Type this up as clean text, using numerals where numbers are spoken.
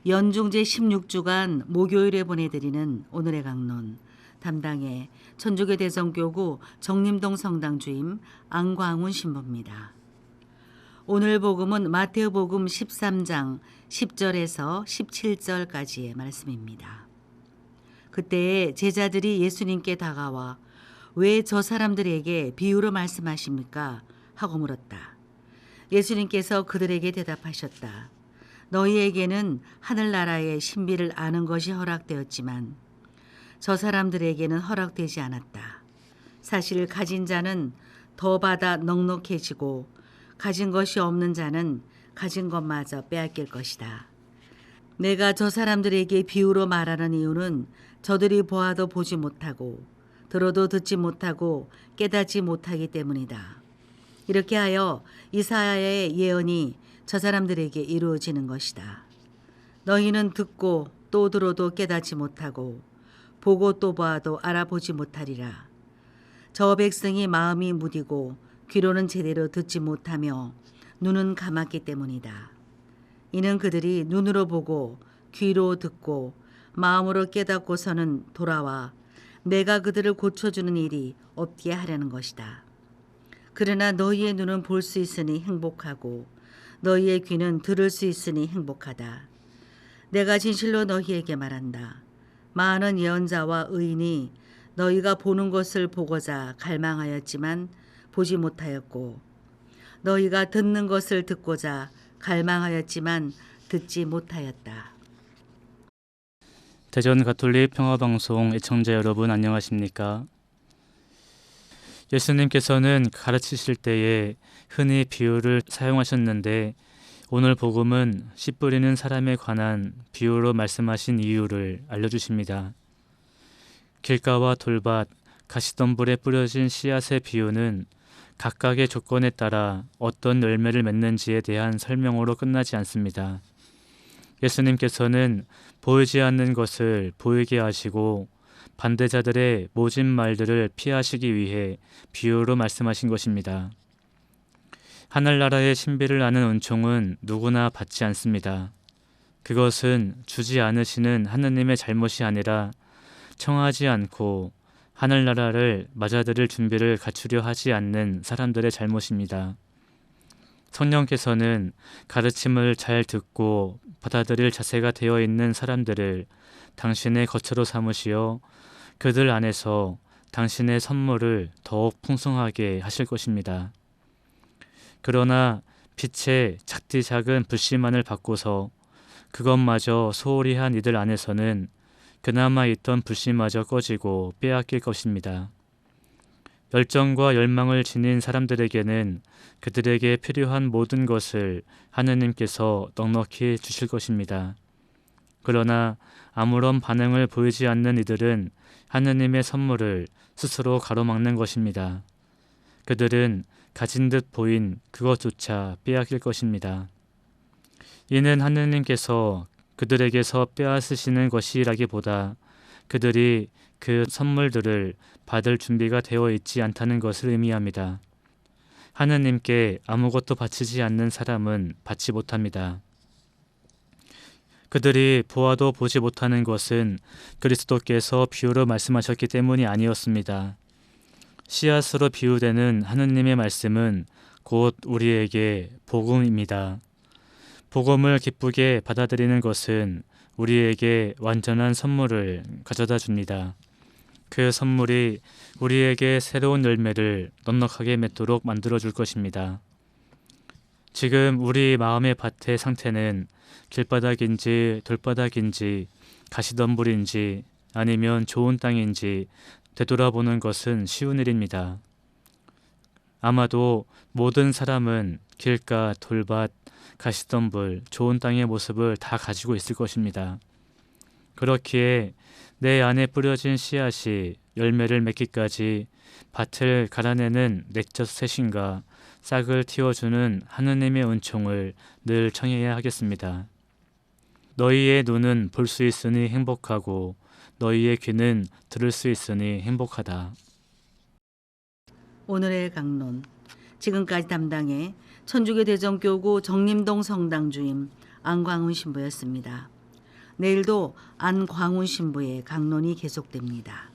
연중제 16주간 목요일에 보내드리는 오늘의 강론 담당의 천주교 대성교구 정림동 성당 주임 안광훈 신부입니다. 오늘 복음은 마태오 복음 13장 10절에서 17절까지의 말씀입니다. 그때 제자들이 예수님께 다가와 왜 저 사람들에게 비유로 말씀하십니까? 하고 물었다. 예수님께서 그들에게 대답하셨다. 너희에게는 하늘나라의 신비를 아는 것이 허락되었지만 저 사람들에게는 허락되지 않았다. 사실 가진 자는 더 받아 넉넉해지고 가진 것이 없는 자는 가진 것마저 빼앗길 것이다. 내가 저 사람들에게 비유로 말하는 이유는 저들이 보아도 보지 못하고 들어도 듣지 못하고 깨닫지 못하기 때문이다. 이렇게 하여 이사야의 예언이 저 사람들에게 이루어지는 것이다. 너희는 듣고 또 들어도 깨닫지 못하고 보고 또 보아도 알아보지 못하리라. 저 백성이 마음이 무디고 귀로는 제대로 듣지 못하며 눈은 감았기 때문이다. 이는 그들이 눈으로 보고 귀로 듣고 마음으로 깨닫고서는 돌아와 내가 그들을 고쳐주는 일이 없게 하려는 것이다. 그러나 너희의 눈은 볼 수 있으니 행복하고 너희의 귀는 들을 수 있으니 행복하다. 내가 진실로 너희에게 말한다. 많은 예언자와 의인이 너희가 보는 것을 보고자 갈망하였지만 보지 못하였고 너희가 듣는 것을 듣고자 갈망하였지만 듣지 못하였다. 대전 가톨릭 평화방송 애청자 여러분 안녕하십니까? 예수님께서는 가르치실 때에 흔히 비유를 사용하셨는데 오늘 복음은 씨 뿌리는 사람에 관한 비유로 말씀하신 이유를 알려주십니다. 길가와 돌밭, 가시덤불에 뿌려진 씨앗의 비유는 각각의 조건에 따라 어떤 열매를 맺는지에 대한 설명으로 끝나지 않습니다. 예수님께서는 보이지 않는 것을 보이게 하시고 반대자들의 모진 말들을 피하시기 위해 비유로 말씀하신 것입니다. 하늘나라의 신비를 아는 은총은 누구나 받지 않습니다. 그것은 주지 않으시는 하느님의 잘못이 아니라 청하지 않고 하늘나라를 맞아들일 준비를 갖추려 하지 않는 사람들의 잘못입니다. 성령께서는 가르침을 잘 듣고 받아들일 자세가 되어 있는 사람들을 당신의 거처로 삼으시어 그들 안에서 당신의 선물을 더욱 풍성하게 하실 것입니다. 그러나 빛의 작디 작은 불씨만을 받고서 그것마저 소홀히 한 이들 안에서는 그나마 있던 불씨마저 꺼지고 빼앗길 것입니다. 열정과 열망을 지닌 사람들에게는 그들에게 필요한 모든 것을 하느님께서 넉넉히 주실 것입니다. 그러나 아무런 반응을 보이지 않는 이들은 하느님의 선물을 스스로 가로막는 것입니다. 그들은 가진 듯 보인 그것조차 빼앗길 것입니다. 이는 하느님께서 그들에게서 빼앗으시는 것이라기보다 그들이 그 선물들을 받을 준비가 되어 있지 않다는 것을 의미합니다. 하느님께 아무것도 바치지 않는 사람은 받지 못합니다. 그들이 보아도 보지 못하는 것은 그리스도께서 비유로 말씀하셨기 때문이 아니었습니다. 씨앗으로 비유되는 하느님의 말씀은 곧 우리에게 복음입니다. 복음을 기쁘게 받아들이는 것은 우리에게 완전한 선물을 가져다 줍니다. 그 선물이 우리에게 새로운 열매를 넉넉하게 맺도록 만들어줄 것입니다. 지금 우리 마음의 밭의 상태는 길바닥인지 돌바닥인지 가시덤불인지 아니면 좋은 땅인지 되돌아보는 것은 쉬운 일입니다. 아마도 모든 사람은 길가, 돌밭, 가시덤불, 좋은 땅의 모습을 다 가지고 있을 것입니다. 그렇기에 내 안에 뿌려진 씨앗이 열매를 맺기까지 밭을 갈아내는 내적 쇄신과 싹을 틔워주는 하느님의 은총을 늘 청해야 하겠습니다. 너희의 눈은 볼 수 있으니 행복하고 너희의 귀는 들을 수 있으니 행복하다. 오늘의 강론 지금까지 담당의 천주교 대성교구 정림동 성당 주임 안광훈 신부였습니다. 내일도 안광훈 신부의 강론이 계속됩니다.